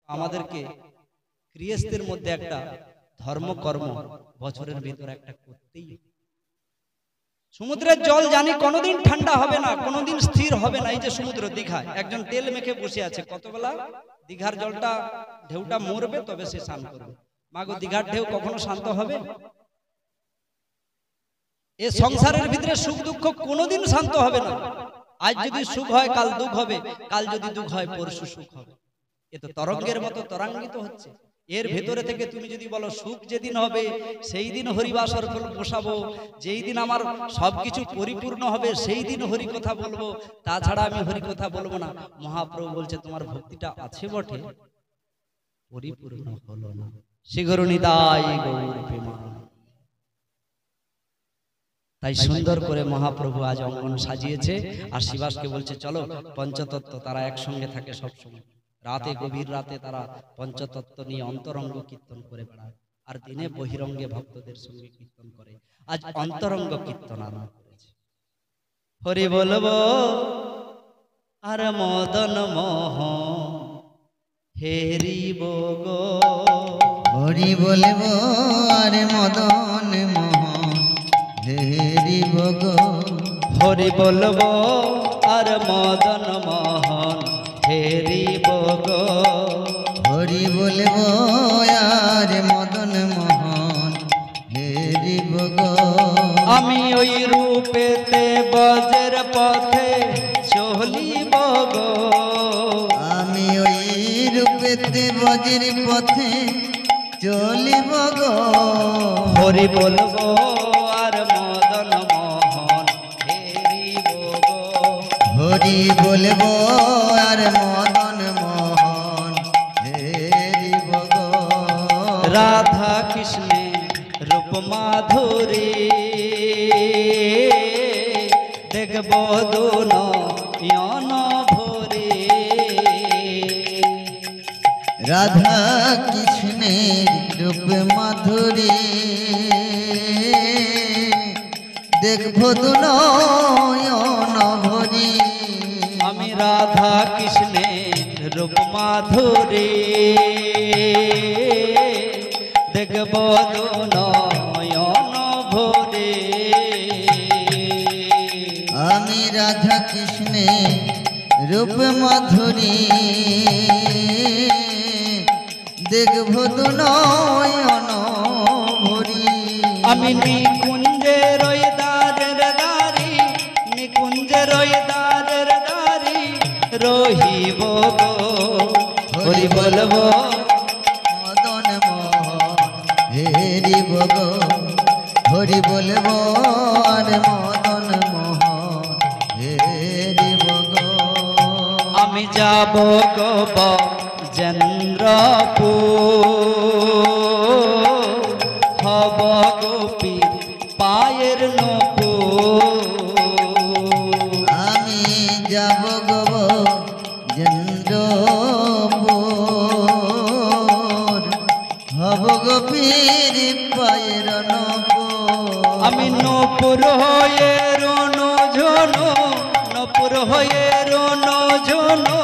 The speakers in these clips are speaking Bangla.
আমাদেরকে গৃহস্থের মধ্যে একটা ধর্মকর্ম বছরের ভিতর একটা করতেই। সমুদ্রের জল জানি কোনোদিন ঠান্ডা হবে না, কোনোদিন স্থির হবে না। এই যে সমুদ্র দীঘায় একজন তেল মেখে বসে আছে, কতবেলা দীঘার জলটা ঢেউটা মরবে তবে সে স্নান করবে। মাগো দীঘার ঢেউ কখনো শান্ত হবে? এ সংসারের ভিতরে সুখ দুঃখ কোনোদিন শান্ত হবে না। আজ যদি সুখ হয় কাল দুঃখ হবে, কাল যদি দুঃখ হয় পরশু সুখ হবে। এ তো তরঙ্গের মতো তরাঙ্গিত হচ্ছে। এর ভেতরে থেকে তুমি যদি বলো সুখ যেদিন হবে সেই দিন হরিবাসর বসাবো, যেই দিন আমার সবকিছু পরিপূর্ণ হবে সেই দিন হরি কথা বলবো, তাছাড়া আমি হরি কথা বলবো না। মহাপ্রভু বলছে তোমার ভক্তিটা আছে বটে, পরিপূর্ণ হলো না। শ্রীগুরু নিতাই গৌর প্রেমানন্দ। তাই সুন্দর করে মহাপ্রভু আজ অঙ্গন সাজিয়েছে। আর শিবাসকে বলছে চলো, পঞ্চতত্ত্ব তারা একসঙ্গে থাকে সবসময়। রাতে গভীর রাতে তারা পঞ্চতত্ত্ব নিয়ে অন্তরঙ্গ কীর্তন করে বেড়ায়, আর দিনে বহিরঙ্গে ভক্তদের সঙ্গে কীর্তন করে। আজ অন্তরঙ্গ কীর্তন আরম্ভ করেছে। হরি বলবো আর মদন মোহন হেরিব গো, হরি বলবো আর মদন মোহন হেরিব গো। হরি বলবো আর মদন মোহন হেরিব গো। হরি বলবো আর মদন মোহন হেরিব গো। আমি ওই রূপেতে বজ্র পথে চলিব গো, আমি ওই রূপেতে বজ্র পথে চলিব গো। হরি বলবো আর মদন মোহন হেরিব গো। হরি বলবো আর মদন মোহন হেরিব গো। রাধা কৃষ্ণের রূপ মাধুরী দেখব দুনয়ন ভরে। রাধা কৃষ্ণের রূপ মাধুরী দেখব দুনয়ন ভরি। আমি রাধা কৃষ্ণের রূপ মাধুরী দেখব দুনয়ন ভরে। আমি রাধা কৃষ্ণের রূপ মাধুরী দেখব দুনয়ন ভরি। আমি নিকুঞ্জের ওই দ্বারের দ্বারি, নিকুঞ্জের ওই দ্বারের দ্বারি রহিব গো। হরি বলবো মদন মোহন হেরিব গো। হরি বলবো আর মদন মোহন হেরিব গো। আমি যাব গো ব্রজেন্দ্রপুর, হব গোপীর পায়ের নপুর। আমি যাব গো ব্রজেন্দ্রপুর, হব গোপীর পায়ের নপুর। আমি নপুর হয়ে রনো ঝনো, নপুর হয়ে রনো ঝনো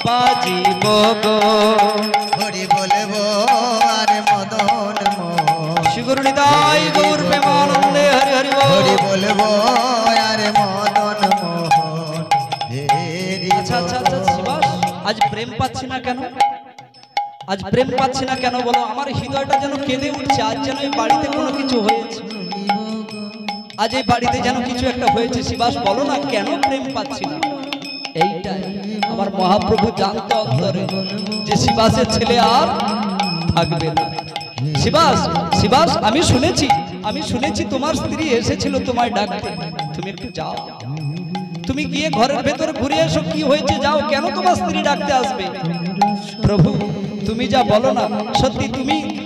বাজিব গো। হরি বলবো আর মদন মোহন। শ্রীগুরু নিতাই গৌর প্রেমানন্দে হরি হরি বল। হরি বলবো আর মদন মোহন হেরি। আচ্ছা আচ্ছা আচ্ছা শিবাস, আজ প্রেম পাচ্ছি না কেন? আজ প্রেম পাচ্ছি না কেন বলো? আমার হৃদয়টা যেন কেঁদে উঠছে। আজ যেন এই বাড়িতে কোনো কিছু হয়েছে, আজ এই বাড়িতে যেন কিছু একটা হয়েছে। শিবাস বলো না কেন প্রেম পাচ্ছি না? এইটাই আমার মহাপ্রভু জানতো অন্তরে যে শিবাসের ছেলে আর থাকবে না। শিবাস, শিবাস আমি শুনেছি তোমার স্ত্রী এসেছিল তোমায় ডাকতে। তুমি একটু যাও, তুমি গিয়ে ঘরের ভেতরে ঘুরে এসো, কি হয়েছে যাও। কেন তোমার স্ত্রী ডাকতে আসবে? প্রভু তুমি যা বলো না সত্যি।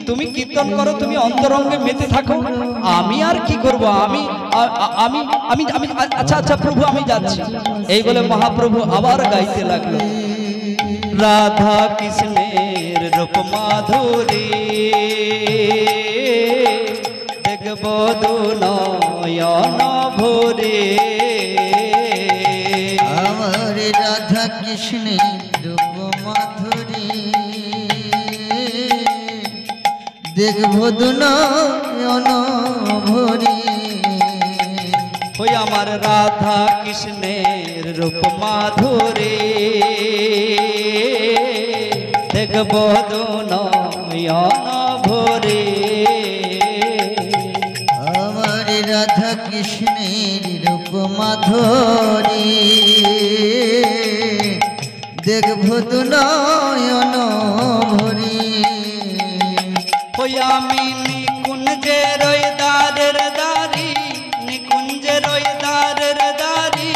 তুমি কীর্তন করো, তুমি অন্তরঙ্গে মেতে থাকো, আমি আর কি করব? আমি আমি আমি আমি আচ্ছা আচ্ছা প্রভু আমি যাচ্ছি। এই বলে মহাপ্রভু আবার গাইতে লাগলো। রাধা কৃষ্ণের রূপ মাধুরী দেখব দুনয়ন ভরে। আমার রাধা কৃষ্ণের রূপ মাধুরী দেখবো দুনয়ন ভরি ওই আমার রাধা কৃষ্ণের রূপ মাধুরী দেখব দুনয়ন ভরে আমার রাধা কৃষ্ণের রূপ মাধুরী দেখবো দুনয়ন ভরি ওই আমি নিকুঞ্জের ওই দ্বারের দ্বারি নিকুঞ্জের ওই দ্বারের দ্বারি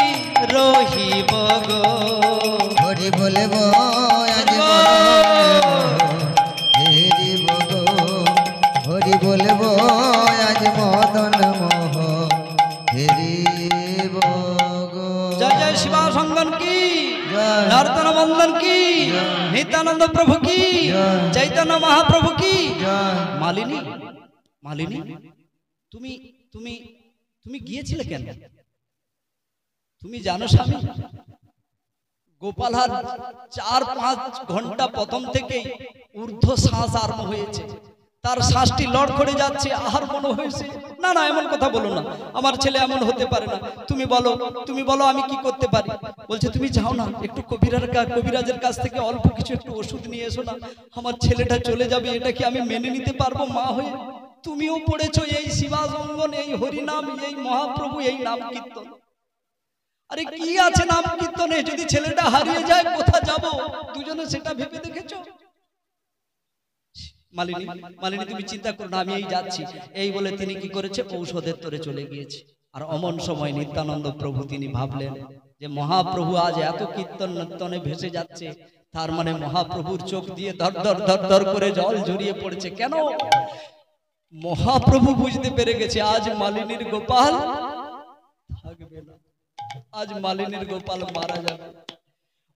রহিব গো হরি বলব আজ হেরিব গো হরি বলব আজ মদন মোহ হেরিব গো জয় জয় শিবা সঙ্গন কি জয়। নর্তন বন্দন কি নিত্যানন্দ প্রভু কি চৈতন্য মহাপ্রভু কি জয়। মালিনী মালিনী তুমি তুমি তুমি গিয়েছিলে কেন তুমি জানো স্বামী গোপালহার 4-5 ঘন্টা প্রথম থেকেই ঊর্ধ্ব শ্বাস আরম্ভ হয়েছে তার শ্বাসটি লড় করে যাচ্ছে আহার মনে হয়েছে না না এমন কথা বলো না আমার ছেলে এমন হতে পারে না তুমি বলো আমি কি করতে পারি বলছে তুমি যাও না একটু কবিরাজের কাছ থেকে অল্প কিছু একটু ওষুধ নিয়ে এসো না আমার ছেলেটা চলে যাবে এটা কি আমি মেনে নিতে পারবো মা হয়ে তুমিও পড়েছো এই শিবাজঙ্গন এই হরিনাম এই মহাপ্রভু এই নাম কীর্তন আরে কি আছে নাম কীর্তনে যদি ছেলেটা হারিয়ে যায় কোথা যাব দুজনে সেটা ভেবে দেখেছো মালিনী মালিনী তুমি চিন্তা করো না আমি এই যাচ্ছি এই বলে তিনি কি করেছে ঔষধের তরে চলে গিয়েছে আর অমন সময় নিত্যানন্দ প্রভু তিনি ভাবলেন যে মহাপ্রভু আজ এত কীর্তন নর্তনে ভেসে যাচ্ছে তার মানে মহাপ্রভুর চোখ দিয়ে ধর ধর ধর ধর করে জল ঝরিয়ে পড়েছে কেন মহাপ্রভু বুঝতে পেরে গেছে আজ মালিনীর গোপাল থাকবে না আজ মালিনীর গোপাল মারা যাবে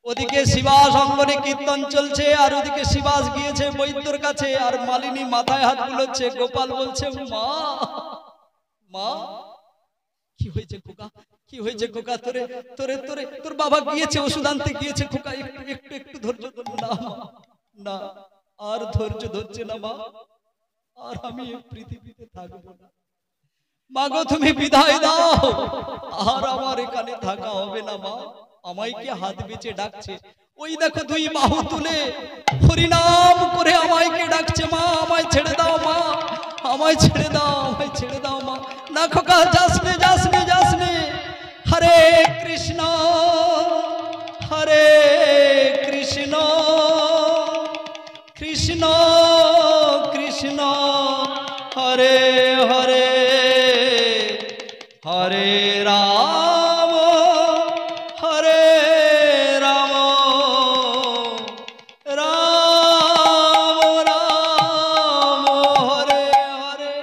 ওদিকে শিবাস অঙ্গনে কীর্তন চলছে আর ওদিকে শিবাস গিয়েছে বৈদ্যর কাছে আর মালিনী মাথায় হাত বুলোচ্ছে গোপাল বলছে মা মা কি হয়েছে খোকা কি হয়েছে খোকা তোরে তোরে তোরে তোর বাবা গিয়েছে ওষুধ আনতে গিয়েছে খোকা একটু একটু একটু ধৈর্য ধর না না আর ধৈর্য ধরছে না মা আর আমি এই পৃথিবীতে থাকবো না মাগো তুমি বিদায় দাও আর আমার এখানে থাকা হবে না মা আমায় কি হাত বেঁচে ডাকছে ওই দেখো দুই বাহু তুলে হরিনাম করে আমায় কে ডাকছে মা আমায় ছেড়ে দাও মা আমায় ছেড়ে দাও মা না খোকা যাস নে হরে কৃষ্ণ কৃষ্ণ কৃষ্ণ হরে হরে হরে রাম হরে রাম রাম রাম হরে হরে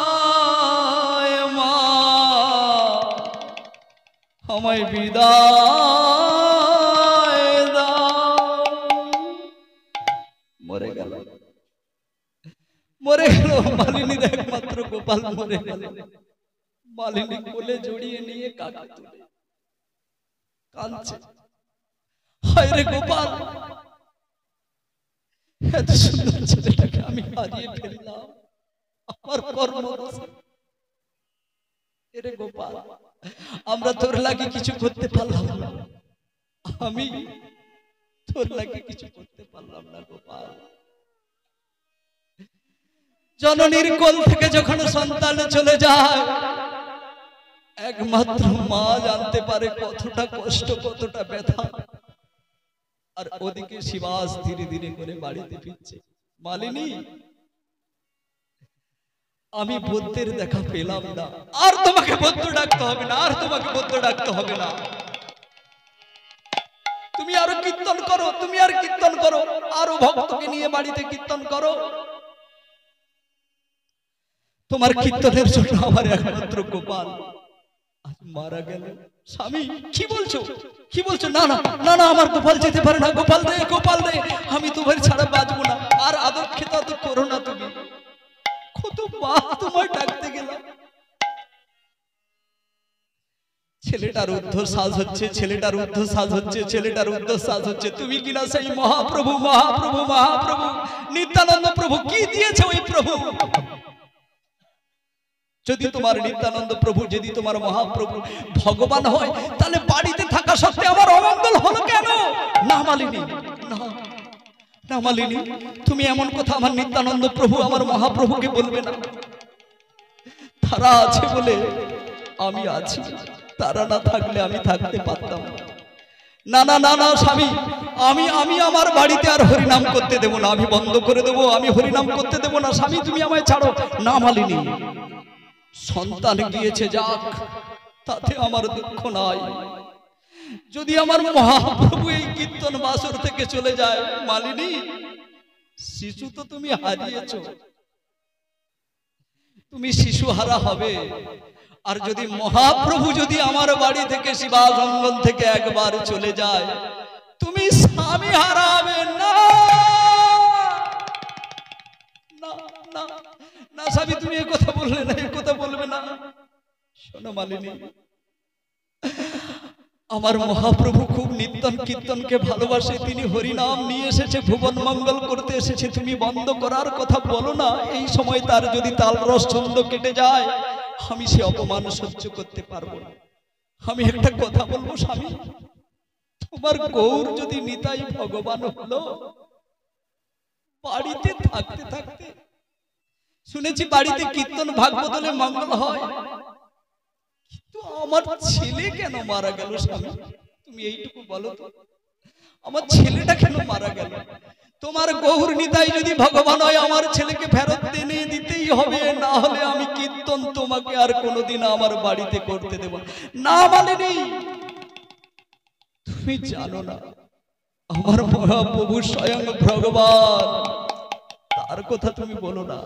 বিদায় মা আমায় বিদায় দাও মরে গেল মালিনীর একমাত্র গোপাল মরে গেল মালিনী কোলে জড়িয়ে নিয়ে কাকা তুলে কাঁদছে হায় রে গোপাল এত সুন্দর ছেলেটাকে আমি হারিয়ে ফেললাম আমার কর্মদশা এরে গোপাল আমরা তোর লাগে কিছু করতে পারলাম না আমি তোর লাগে কিছু করতে পারলাম না গোপাল জননীর কোল থেকে যখন সন্তান চলে যায় একমাত্র মা জানতে পারে কতটা কষ্ট কতটা ব্যথা আর ওদিকে শিবাস ধীরে ধীরে করে বাড়িতে ফিরছে মালিনী আমি বৌদ্ধের দেখা পেলাম না আর তোমাকে বৌদ্ধ ডাকতে হবে না তুমি আরো কীর্তন করো আরো ভক্তকে নিয়ে বাড়িতে কীর্তন করো তোমার কীর্তনের জন্য আমার একমাত্র গোপাল আজ মারা গেল স্বামী কি বলছো না না না না আমার গোপাল যেতে পারে না গোপাল রে আমি তোমার ছাড়া বাঁচবো না আর আদর খেতা তো করো না তুমি কত মা তোমায় ডাকতে গেলাম ছেলেটা ছেলেটার ঊর্ধ্ব সাজ হচ্ছে, ছেলেটার ঊর্ধ্ব সাজ হচ্ছে, ছেলেটার ঊর্ধ্ব সাজ হচ্ছে। তুমি কিনা সেই মহাপ্রভু মহাপ্রভু মহাপ্রভু নিত্যানন্দ প্রভু কি দিয়েছে ওই প্রভু? যদি তোমার নিত্যানন্দ প্রভু, যদি তোমার মহাপ্রভু ভগবান হয়, তাহলে বাড়িতে থাকা সত্ত্বে আমার অমঙ্গল হলো কেন? না মালিনী, না না মালিনী, তুমি এমন কথা আমার নিত্যানন্দ প্রভু আমার মহাপ্রভুকে বলবে না। তারা আছে বলে আমি আছি, তারা না থাকলে আমি থাকতে পারতাম না। না না না স্বামী, আমি আমার বাড়িতে আর হরিনাম করতে দেব না, আমি বন্ধ করে দেব, আমি হরিনাম করতে দেব না। স্বামী তুমি আমায় ছাড়ো। না মালিনী, সন্তান গিয়েছে যাক, তাতে আমার দুঃখ নাই। যদি আমার মহাপ্রভু এই কীর্তন বাসর থেকে চলে যায়, মালিনী শিশু তো তুমি হারিয়েছো, তুমি শিশু হারা হবে। আর যদি মহাপ্রভু যদি আমার বাড়ি থেকে শিবাজঙ্গন থেকে একবার চলে যায়, তুমি স্বামী হারাবে না। না না স্বামী, তুমি এ কথা বললে না, এ কথা বলবে না। শোনো মালিনী, আমার মহাপ্রভু খুব নিত্যন কীর্তনকে ভালোবাসে, তিনি হরিনাম নিয়ে এসেছে, ভুবন মঙ্গল করতে এসেছে। তুমি বন্ধ করার কথা বলো না। এই সময় তার যদি তাল রস ছন্দ কেটে যায়, আমি সে অপমান সহ্য করতে পারবো না। আমি একটা কথা বলবো স্বামী, তোমার গৌর যদি নিতাই ভগবান হলো, বাড়িতে থাকতে থাকতে শুনেছি বাড়িতে কীর্তন ভাগবত হলে মঙ্গল হয়, কিন্তু আমার ছেলে কেন মারা গেল? স্বামী তুমি এইটুকু বলো তো, আমার ছেলেটা কেন মারা গেল? তোমার গৌর নিতাই যদি ভগবান হয়, আমার ছেলেকে ফেরত এনে দিতেই হবে, না হলে আমি কীর্তন তোমাকে আর কোনোদিন আমার বাড়িতে করতে দেব না। মালিনী তুমি জানো না, আমার মহাপ্রভু স্বয়ং ভগবান, তার কথা তুমি বলো না।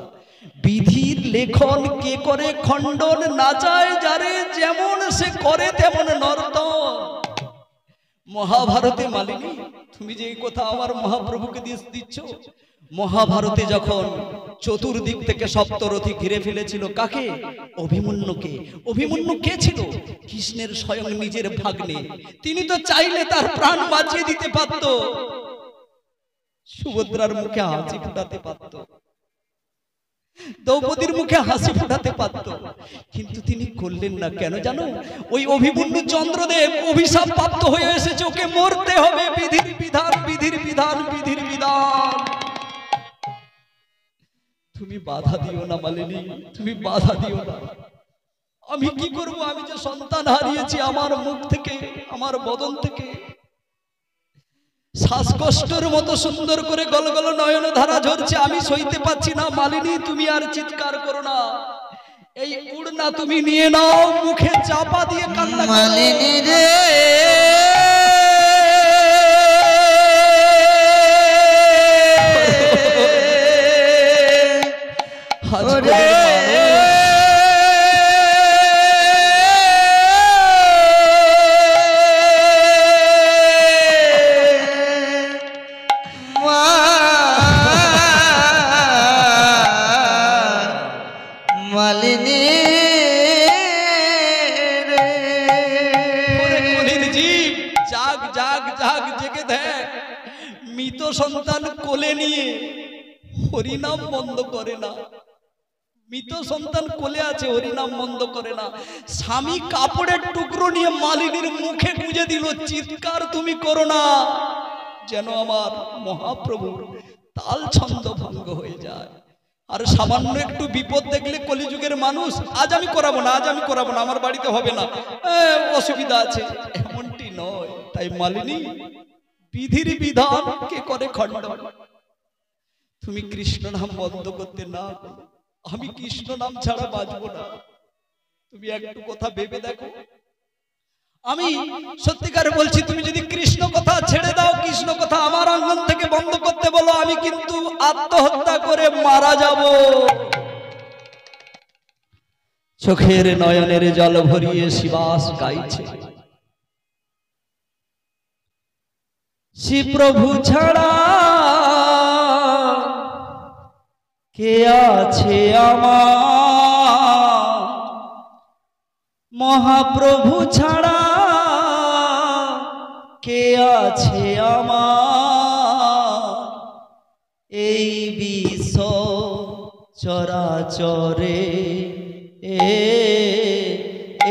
বিধির লেখন কে করে খণ্ডন, না চায় যারে যেমন সে করে তেমন নর্তন। মহাভারতে মালিনী তুমি যে কথা আমার মহাপ্রভুকে দিচ্ছ, মহাভারতে যখন চতুর্দিক থেকে সপ্তরথী ঘিরে ফেলেছিল, কাকে? অভিমন্যুকে। অভিমন্যু কে ছিল? কৃষ্ণের স্বয়ং নিজের ভাগ্নে। তিনি তো চাইলে তার প্রাণ বাঁচিয়ে দিতে পারত, সুভদ্রার মুখে হাসি ফুটাতে পারত, দ্রৌপদীর মুখে হাসি ফুটাতে পারত, কিন্তু তিনি করলেন না। কেন জানো? ওই অভিমন্যু চন্দ্রদেব অভিশাপ প্রাপ্ত হয়ে এসেছে, ওকে মরতে হবে। বিধির বিধান, বিধির বিধান, বিধির বিধান। তুমি বাধা দিও না মালিনী, তুমি বাধা দিও না। আমি কি করব? আমি যে সন্তান হারিয়েছি, আমার মুখ থেকে, আমার বদন থেকে শ্বাসকষ্টের মতো সুন্দর করে গলগল নয়ন ধারা ঝরছে, আমি সইতে পাচ্ছি না। মালিনী তুমি আর চিৎকার করো না, এই উড়না তুমি নিয়ে নাও, মুখে চাপা দিয়ে কান্না করো। মালিনী রে সন্তান কোলে নিয়ে হরিনাম বন্ধ করে না, মৃত সন্তান কোলে আছে, হরিনাম বন্ধ করে না। স্বামী কাপড়ের টুকরো নিয়ে মালিনীর মুখে গুঁজে দিল, চিৎকার তুমি করো না, যেন আমার মহাপ্রভুর তাল ছন্দ ভঙ্গ হয়ে যায়। আর সামান্য একটু বিপদ দেখলে কলিযুগের মানুষ, আজ আমি করাবো না, আজ আমি করাবো না, আমার বাড়িতে হবে না, অসুবিধা আছে, এমনটি নয়। তাই মালিনী বিধির বিধান কে করে খণ্ডন? তুমি কৃষ্ণ নাম বন্ধ করতে না, আমি কৃষ্ণ নাম ছাড়া বাঁচবো না। তুমি একটু কথা ভেবে দেখো, আমি সত্যিকারে বলছি, তুমি যদি কৃষ্ণ কথা ছেড়ে দাও, কৃষ্ণ কথা আমার আঙ্গন থেকে বন্ধ করতে বলো, আমি কিন্তু আত্মহত্যা করে মারা যাব। চোখের নয়নের জল ভরিয়ে শিবাস গাইছে, শ্রী প্রভু ছাড়া কে আছে আমার, মহাপ্রভু ছাড়া কে আছে আমার এই বিশ্ব চরাচরে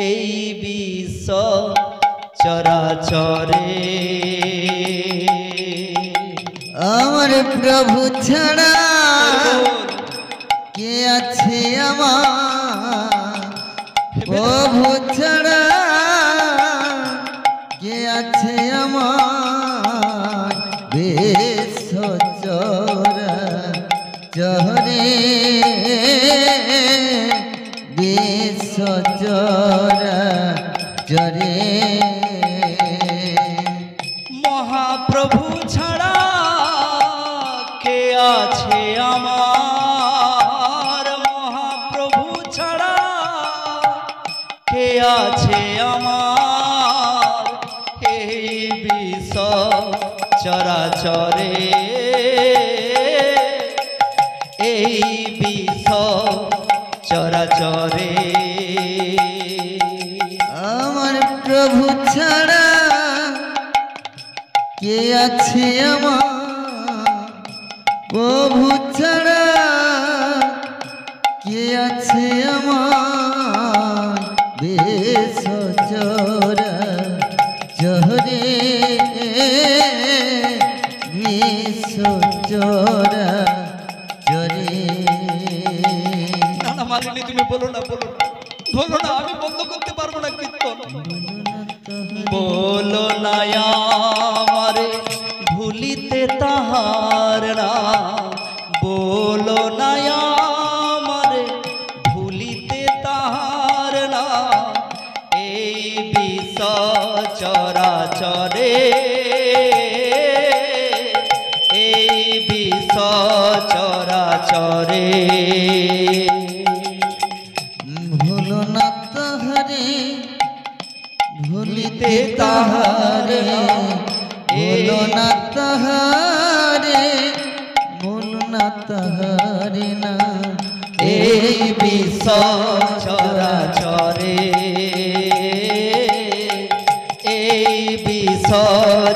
এই বিশ্ব চরাচরে আমার প্রভু ছাড়া কে আছে আমার প্রভু ছাড়া কে আছে আমার বিশ্ব চরাচরে বিশ্ব চরাচরে মহাপ্রভু ছাড়া কে আছে আমার মহাপ্রভু ছাড়া কে আছে আমার এই বিশ্ব চরাচরে এই বিশ্ব চরাচরে আমার প্রভু ছাড়া কে আছে আমার প্রভু ছাড়া কে আছে আমার বিশ্ব চরাচরে বিশ্ব চরাচরে না না মালিনী তুমি বলো না আমি বন্ধ করতে পারবো না কীর্তন বলো না আমারে ভুলিতে তাহার না বলো না আমারে ভুলিতে তাহার না এই বিশ্ব চরাচরে এই বিশ্ব চরাচরে ভুলো না তাহারে ভুলিতে তাহারে ভুলো না তাহারে ভুলো না তাহারে না এই বিশ্ব চরাচরে এই বিশ্ব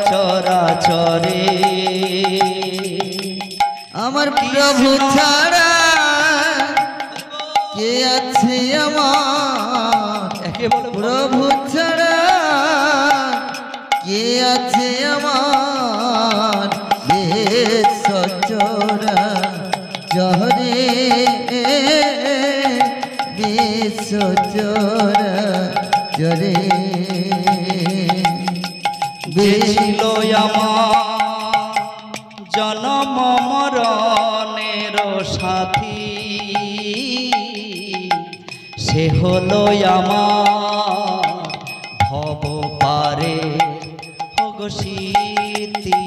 চরাচরে আমার প্রভু ছাড়া কে আছে আমার একে বলে প্রভু ছাড়া কে আছে আমার বিশ্ব চরাচরে বিশ্ব চরাচরে যে ছিল আমার জনম মরণের সাথী সে হলো আমার ভব পারে স্মৃতি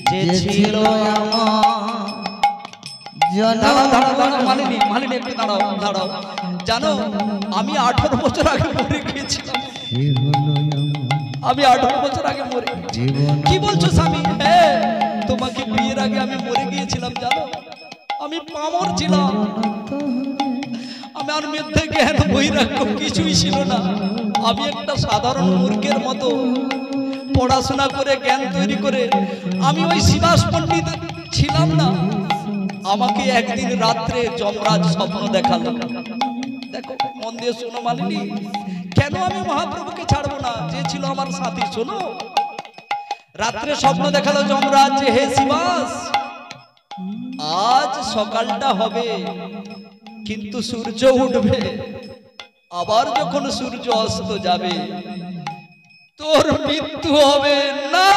যে ছিল মালিনী একটু দাঁড়াও জানো আমি 18 বছর আগে মরে গিয়েছিলাম আমি 18 বছর আগে মরে কি বলছো স্বামী হ্যাঁ তোমাকে বিয়ের আগে আমি মরে গিয়েছিলাম জানো আমি পামর ছিলাম আমার মধ্যে জ্ঞান বৈরাগ্য কিছুই ছিল না আমি একটা সাধারণ মূর্খের মতো পড়াশোনা করে জ্ঞান তৈরি করে আমি ওই শিবাস পণ্ডিত ছিলাম না আমাকে একদিন রাত্রে যমরাজ স্বপ্ন দেখালো দেখো মন দিয়ে শোনো মালিনী কেন আমি মহাপ্রভুকে ছাড়বো না যে ছিল আমার সাথী শোনো রাত্রে স্বপ্ন দেখালো যমরাজ যে হে শিবাস আজ সকালটা হবে কিন্তু সূর্য উঠবে আবার যখন সূর্য অস্ত যাবে তোর মৃত্যু হবে না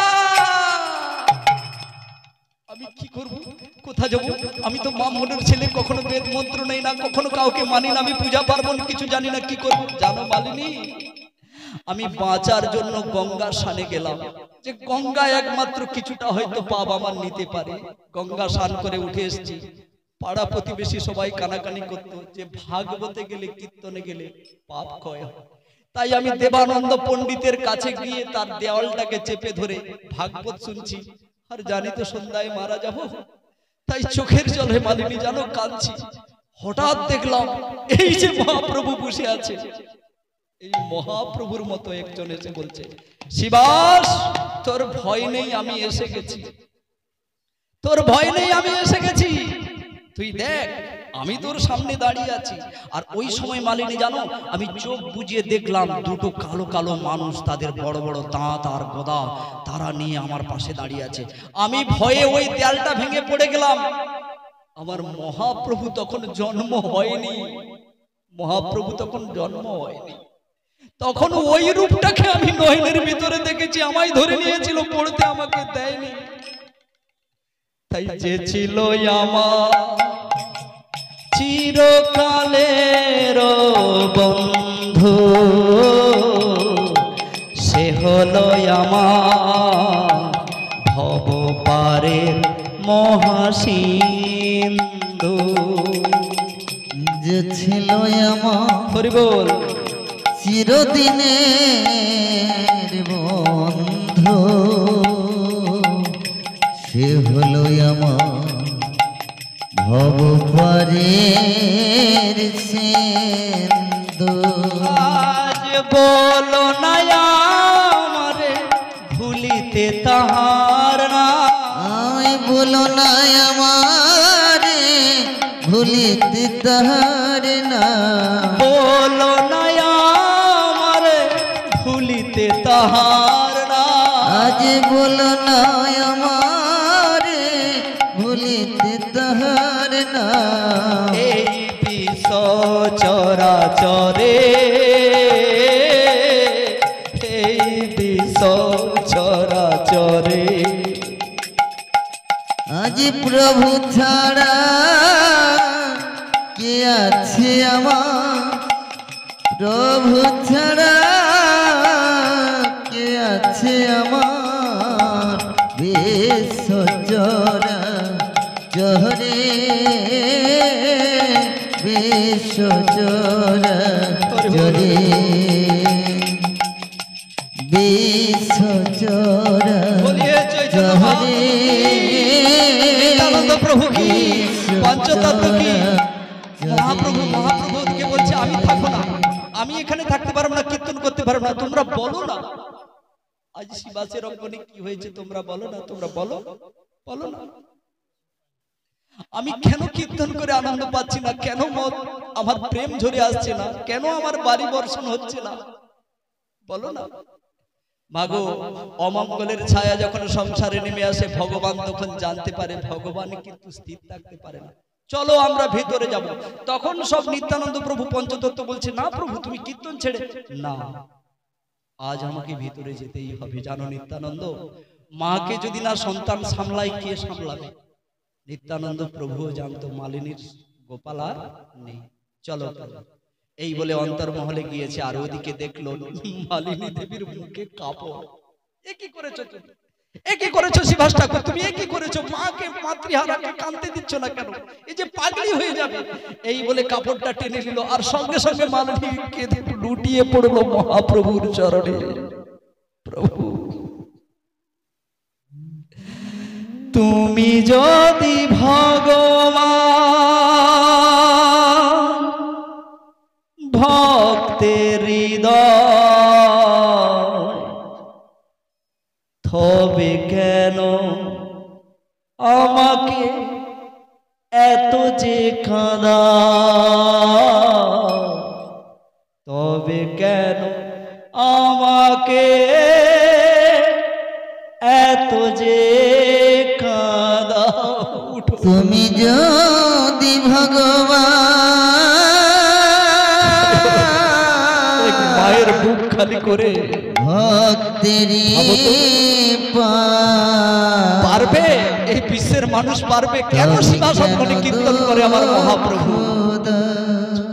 আমি কি করব কোথা যাব আমি তো ব্রাহ্মণের ছেলে কখনো বেদ মন্ত্র নেই না কখনো কাউকে মানি না আমি পূজা পার্বণ কিছু জানি না কি করব জানো মালিনী আমি বাঁচার জন্য গঙ্গা স্নানে গেলাম যে গঙ্গা একমাত্র কিছুটা হয়তো পাপ আমার নিতে পারে গঙ্গা স্নান করে উঠে এসেছি পাড়া প্রতিবেশী সবাই কানাকানি করতো যে ভাগবতে গেলে কীর্তনে গেলে পাপ ক্ষয় হয় তাই আমি দেবানন্দ পণ্ডিতের কাছে গিয়ে তার দেওয়ালটাকে চেপে ধরে ভাগবত শুনছি আর জানি তো সন্ধ্যায় মারা যাব তাই চোখের জলে মালিনী জানো কাঁদছি হঠাৎ দেখলাম এই যে মহাপ্রভু বসে আছে এই মহাপ্রভুর মতো একজন এসে বলছে, শিবাস তোর ভয় নেই, আমি এসে গেছি, তোর ভয় নেই, আমি এসে গেছি, তুই দেখ আমি তোর সামনে দাঁড়িয়ে আছি। আর ওই সময় মালিনী জানো, আমি চোখ বুজিয়ে দেখলাম দুটো কালো কালো মানুষ, তাদের বড় বড় দাঁত আর গদা, তারা নিয়ে আমার পাশে দাঁড়িয়ে আছে। আমি ভয়ে ওই দেয়ালটা ভেঙে পড়ে গেলাম। আমার মহাপ্রভু তখন জন্ম হয়নি, মহাপ্রভু তখন জন্ম হয়নি, তখন ওই রূপটাকে আমি নয়নের ভিতরে দেখেছি, আমায় ধরে নিয়েছিল পড়তে, আমাকে দেয়নি। তাই যে ছিল আমার চিরকালের বন্ধু, সে হলো আমার ভবপারের মহাসিন্ধু। যে ছিল আমার হরি বল চিরদিনের বন্ধু, সে হলো আমার ভবপারের সিন্ধু। আজ বলো না আমারে ভুলিতে তাহার না, আমি বলো না আমারে ভুলিতে তাহার না, বলো না আমারে ভুলিতে তাহার না। আজ বলো না আমারে ভুলিতে তাহার না। এই বিশ্ব চরাচরে, এই বিশ্ব চরাচরে আজ প্রভু ছাড়া কে আছে আমার, প্রভু ছাড়া কে আছে আমার বিশ্ব চরাচরে, বিশ্ব চরাচরে, বিশ্ব বলিয়ে চৈতন্য চরাচরে। নিত্যানন্দ প্রভু কি, পঞ্চতত্ত্ব কি, মহাপ্রভু মহাপ্রভুকে বলছে আমি থাকবো না, আমি এখানে থাকতে পারবো না, কীর্তন করতে পারবো না, তোমরা বলো না। আজ শিবাসের অঙ্গনে কি হয়েছে তোমরা বলো না, তোমরা বলো, বলো না। আমি কেন কীর্তন করে আনন্দ পাচ্ছি না, কেন আমার প্রেম ঝরে আসছে না, কেন আমার বাড়ি বর্ষণ হচ্ছে না, বলো না। মাগো, অমঙ্গলের ছায়া যখন সংসারে নেমে আসে, ভগবান তখন জানতে পারে, ভগবান কিন্তু স্থির থাকতে পারে না। চলো আমরা ভেতরে যাব। তখন সব নিত্যানন্দ প্রভু পঞ্চতত্ত্ব বলছে, না প্রভু তুমি কীর্তন ছেড়ে না, আজ আমাকে ভিতরে যেতেই হবে। জানো নিত্যানন্দ, মাকে যদি না সন্তান সামলায়, কে সামলাবে? নিত্যানন্দ প্রভুও জানতো মালিনীর গোপাল আর নেই, চলো চলো। এই বলে অন্তর্মহলে গিয়েছে, আর ওদিকে দেখলো মালিনী দেবীর মুখে কাপড়। এ কি করেছো তুমি, এ কি করেছো শিবাস ঠাকুর, তুমি এ কি করেছো? মাকে মাতৃহারাকে কাঁদতে দিচ্ছ না কেন? এই যে পাগলি হয়ে যাবে। এই বলে কাপড়টা টেনে নিল, আর সঙ্গে সঙ্গে মালিনী কেঁদে লুটিয়ে পড়লো মহাপ্রভুর চরণে। প্রভু তুমি যদি ভগবান, ভক্তের হৃদয়, তবে কেন আমাকে এত যে কাঁদা, তবে কেন আমাকে এত যে কাঁদা। উঠো তুমি যদি ভগবান, মায়ের বুক খালি করে ভক্তেরি পারবে, এই বিশ্বের মানুষ পারবে কেন শিবাসনে কীর্তন করে আমার মহাপ্রভু?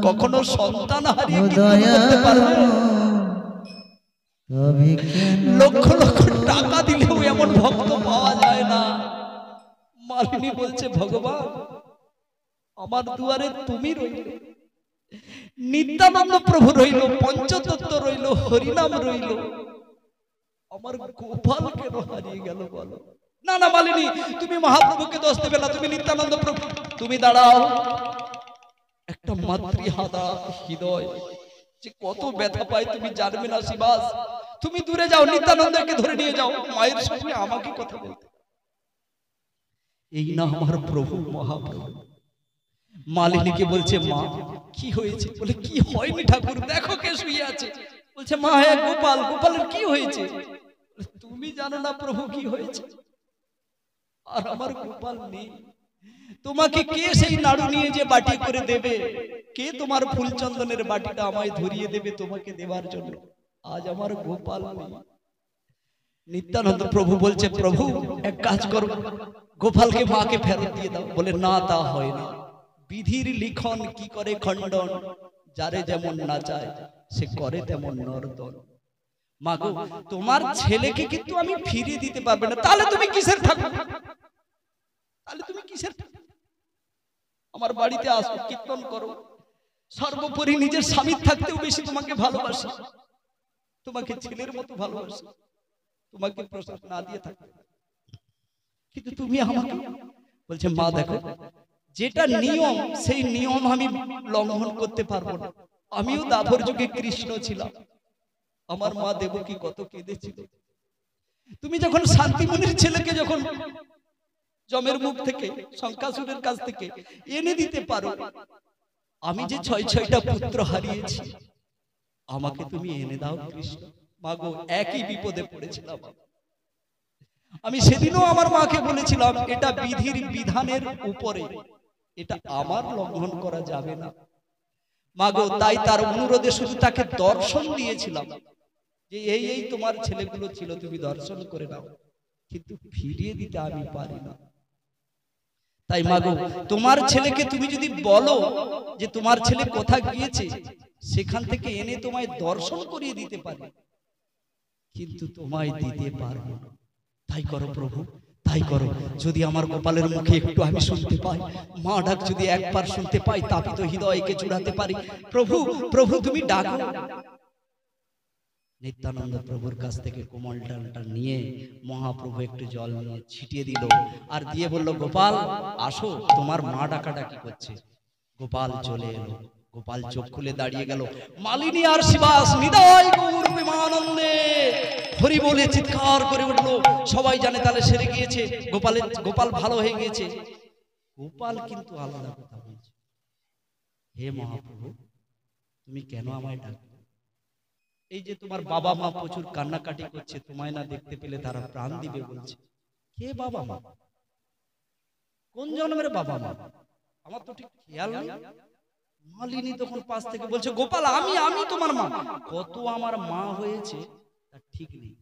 কখনো সন্তান হারিয়ে কীর্তন করতে পারবে? লক্ষ লক্ষ টাকা দিলেও এমন ভক্ত পাওয়া যায় না। মালিনী বলছে, ভগবান আমার দুয়ারে তুমি রইলে, নিত্যানন্দ প্রভু রইল, পঞ্চতত্ত্ব রইল, হরিনাম রইল, আমার গোপাল কেন হারিয়ে গেল বলো? না না মালিনী, তুমি মহাপ্রভুকে দোষ দেবে না, তুমি নিত্যানন্দ প্রভু, তুমি দাঁড়াও। একটা মাতৃহারা হৃদয়, যে কত ব্যথা পায় তুমি জানবে না শিবাস। তুমি দূরে যাও, নিত্যানন্দকে ধরে নিয়ে যাও, মায়ের সঙ্গে আমাকে কথা বলতে। এই না আমার প্রভু মহাপ্রভু। মালিনীকে বলছে, মা কি হয়েছে? বলে কি হয়নি ঠাকুর, দেখো কে শুয়ে আছে। বলছে, মা হ্যাঁ গোপাল, গোপালের কি হয়েছে? তুমি জানো না প্রভু কি হয়েছে? আর আমার গোপাল নেই। তোমাকে কে সেই নাড়ু নিয়ে যে বাটি করে দেবে? কে তোমার ফুলচন্দনের বাটিটা আমায় ধরিয়ে দেবে তোমাকে দেওয়ার জন্য? আজ আমার গোপাল নেই। নিত্যানন্দ প্রভু বলছে, প্রভু এক কাজ করো, গোপালকে মাকে ফেরত দিয়ে দাও। বলে না, তা হয় না। বিধির লিখন কি করে খণ্ডন, যারে যেমন নাচায় সে করে তেমন নর্তন। মা গো, তোমার ছেলেকে কিন্তু আমি ফিরিয়ে দিতে পারবে না। তাহলে তুমি কিসের ঠাকুর? তাহলে তুমি কিসের ঠাকুর? আমার বাড়িতে আসো, কীর্তন করো। সর্বোপরি নিজের স্বামীর থাকতেও বেশি তোমাকে ভালোবাসি, তোমাকে ছেলের মতো ভালোবাসি, তোমাকে প্রসাদ না দিয়ে থাকতে। কিন্তু তুমি আমাকে বলছে, মা দেখো, যেটা নিয়ম সেই নিয়ম আমি লঙ্ঘন করতে পারবো না। আমিও দাভর যুগে কৃষ্ণ ছিলাম। আমার মা দেবকী কত কেঁদেছিল। তুমি যখন শান্তিমণির ছেলেকে যখন যমের মুখ থেকে, শঙ্কাসুরের কাছ থেকে এনে দিতে পারো, আমি যে 6টা পুত্র হারিয়েছি, আমাকে তুমি এনে দাও কৃষ্ণ। মা গো, একই বিপদে পড়েছিলাম। আমি সেদিনও আমার মাকে বলেছিলাম, এটা বিধির বিধানের উপরে, এটা আমার লঙ্ঘন করা যাবে না। মা গো, তাই তার অনুরোধে শুধু তাকে দর্শন দিয়েছিলাম, যে এই এই তোমার ছেলেগুলো ছিল, তুমি দর্শন করে নাও, কিন্তু ফিরিয়ে দিতে আমি পারি না। তাই মা গো, তোমার ছেলেকে তুমি যদি বলো যে তোমার ছেলে কোথায় গিয়েছে, সেখান থেকে এনে তোমায় দর্শন করিয়ে দিতে পারি, কিন্তু তোমায় দিতে পারবো না। তাই করো প্রভু, তাই করো। যদি আমার গোপালের মুখে একটু আমি শুনতে পাই, মা ডাক যদি একবার শুনতে পাই, তাপিত হৃদয়কে জুড়াতে পারি। প্রভু, প্রভু তুমি ডাকো। নিত্যানন্দ প্রভুর কাছ থেকে কোমল ডালটা নিয়ে মহাপ্রভু একটু জল নিয়ে ছিটিয়ে দিল, আর দিয়ে বলল, গোপাল আসো, তোমার মা ডাকাডাকি করছে। গোপাল চলে এলো। গোপাল চোখ খুলে দাঁড়িয়ে গেল। মালিনী আর শিবাস নিদায় গৌর প্রেমানন্দে হরি বলে চিৎকার করে উঠলো। সবাই জানে তাহলে সেরে গিয়েছে, গোপাল ভালো হয়ে গিয়েছে। গোপাল কিন্তু আলাদা কথা বলছে, হে মহাপ্রভু, তুমি কেন আমায় ডাকলে? এই যে তোমার বাবা মা প্রচুর কান্নাকাটি করছে, তোমায় না দেখতে পেলে তারা প্রাণ দিবে বলছে। কে বাবা মা? কোন জন্মের বাবা মা? আমার তো ঠিক খেয়াল নেই। মালিনী তখন পাশ থেকে বলছে, গোপাল আমি তোমার মা। কত আমার মা হয়েছে তার ঠিক নেই।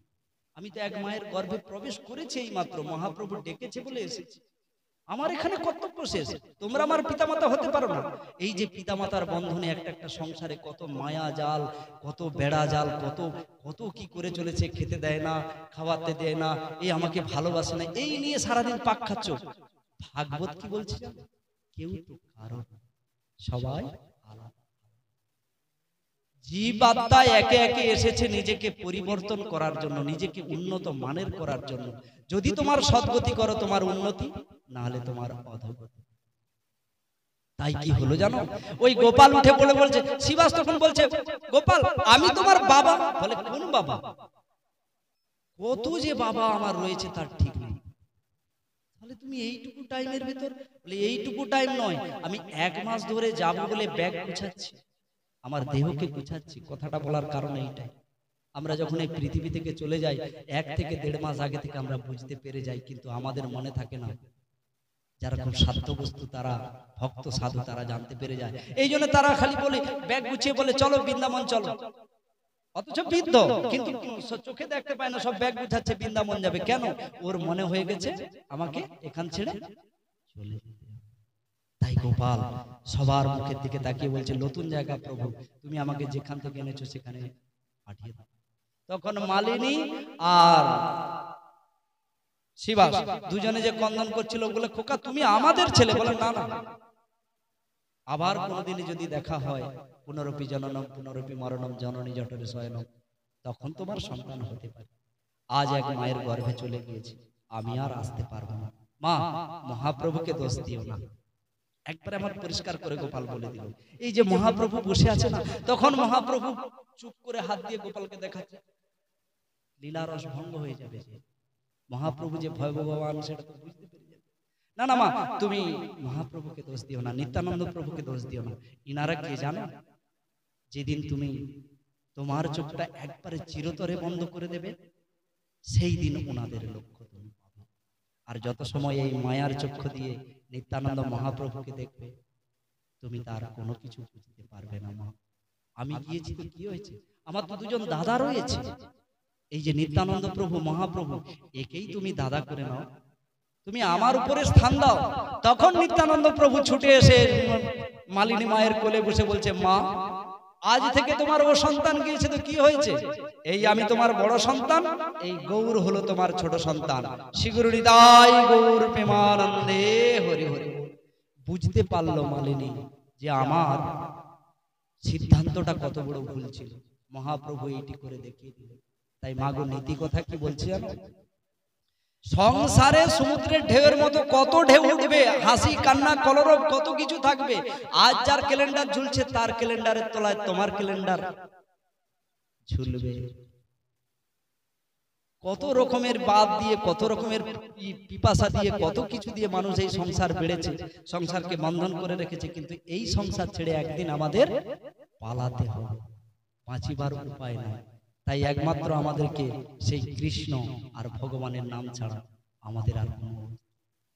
আমি তো এক মায়ের গর্ভে প্রবেশ করেছি এই মাত্র, মহাপ্রভু ডেকেছে বলে এসেছি। আমার এখানে কর্তব্য শেষ। তোমরা আমার পিতামাতা হতে পারো না। এই যে পিতামাতার বন্ধনে একটা একটা সংসারে কত মায়া জাল, কত বেড়া জাল, কত কত কি করে চলেছে। খেতে দেয় না, খাওয়াতে দেয় না, এই আমাকে ভালোবাসে না, এই নিয়ে সারাদিন পাক খাচ্ছ। ভাগবত কি বলছে? কেউ তো কারণ, সবাই আলাদা। জীবাত্মা একে একে এসেছে নিজেকে পরিবর্তন করার জন্য, নিজেকে উন্নত মানের করার জন্য। যদি তোমার সদ্গতি করো তোমার উন্নতি, না হলে তোমার অধোগতি। তাই কি হলো জানো? ওই গোপাল উঠে পড়ে বলছে, শিবাস তখন বলছে, গোপাল আমি তোমার বাবা। বলে, কোন বাবা? কত যে বাবা আমার রয়েছে তার ঠিক নেই। তাহলে তুমি এইটুকু টাইমের ভেতর? বলে, এইটুকু টাইম নয়, আমি 1 মাস ধরে যাবো বলে ব্যাগ গুছাচ্ছি, আমার দেহকে গুছাচ্ছি। কথাটা বলার কারণ এইটাই, আমরা যখন এই পৃথিবী থেকে চলে যাই 1 থেকে 1.5 মাস আগে থেকে আমরা বুঝতে পেরে যাই, কিন্তু আমাদের মনে থাকে না। যারা খুব সাধ্য বস্তু, তারা ভক্ত সাধু, তারা জানতে পেরে যায়। এই জন্য তারা খালি বলে, ব্যাগ গুছিয়ে বলে চলো বৃন্দাবন চলো। অথচ বৃদ্ধ, কিন্তু চোখে দেখতে পায় না, সব ব্যাগ গুছাচ্ছে, বৃন্দাবন যাবে। কেন? ওর মনে হয়ে গেছে আমাকে এখান ছেড়ে চলে যেতে। তাই গোপাল সবার মুখের দিকে তাকিয়ে বলছে, নতুন জায়গা প্রভু, তুমি আমাকে যেখান থেকে এনেছো সেখানে পাঠিয়ে দাও। তখন মালিনী আর শিবাস দুজনে যে কন্দন করছিল, বলে, খোকা তুমি আমাদের ছেলে। বলে, না না, আবার কোনদিনই যদি দেখা হয়, পুনরপি জননম পুনরপি মরণম জননী জঠরে শয়নম, তখন তোমার সন্তান হতে পারে। আজ এক মায়ের গর্ভে চলে গিয়েছি, আমি আর আসতে পারবো না। মা, মহাপ্রভুকে দোষ দিও না, একবারে আমার পরিষ্কার করে গোপাল বলে দিল। এই যে মহাপ্রভু বসে আছে না, তখন মহাপ্রভু চুপ করে হাত দিয়ে গোপালকে দেখাচ্ছে। লীলা রস ভঙ্গ হয়ে যাবে, যে মহাপ্রভু যে ভয় ভগবান সেটা তো বুঝতে পেরে যাবে। না না মা, তুমি মহাপ্রভুকে দোষ দিও না, নিত্যানন্দ প্রভুকে দোষ দিও না। ইনারা কে জানো? যেদিন তুমি তোমার চোখটা একবারে চিরতরে বন্ধ করে দেবে, সেই দিন ওনাদের লক্ষ্য তুমি পাবে। আর যত সময় এই মায়ার চক্ষু দিয়ে নিত্যানন্দ মহাপ্রভুকে দেখবে, তুমি তার কোনো কিছু বুঝতে পারবে না। মা, আমি গিয়েছি তো কি হয়েছে? আমার তো দুজন দাদা রয়েছে। এই যে নিত্যানন্দ প্রভু মহাপ্রভু, একেই তুমি দাদা করে নাও, তুমি আমার উপরে স্থান দাও। তখন নিত্যানন্দ প্রভু ছুটে এসে মালিনী মায়ের কোলে বসে বলছে, মা, আজ থেকে তোমার ও সন্তান গিয়েছে তো কি হয়েছে? এই আমি তোমার বড় সন্তান, এই গৌর হলো তোমার ছোট সন্তান। শিগুরুনিতাই গৌর প্রেমানন্দে হরি হরি। বুঝতে পারলো মালিনী যে আমার সিদ্ধান্তটা কত বড় ভুল ছিল। মহাপ্রভু এইটি করে দেখিয়ে দিল। তাই মাগো, নীতি কথা কি বলছি জানো? সংসারে সমুদ্রের ঢেউয়ের মতো কত ঢেউ উঠবে, হাসি কান্না কলরব কত কিছু থাকবে। আজ যার ক্যালেন্ডার ঝুলছে, তার ক্যালেন্ডারের তলায় তোমার ক্যালেন্ডার ঝুলবে। কত রকমের বাদ দিয়ে, কত রকমের পিপাসা দিয়ে, কত কিছু দিয়ে মানুষ এই সংসার বেড়েছে, সংসারকে বন্ধন করে রেখেছে। কিন্তু এই সংসার ছেড়ে একদিন আমাদের পালাতে হবে, বাঁচিবার উপায় নাই। তাই একমাত্র আমাদেরকে সেই কৃষ্ণ আর ভগবানের নাম ছাড়া আমাদের আর কোনো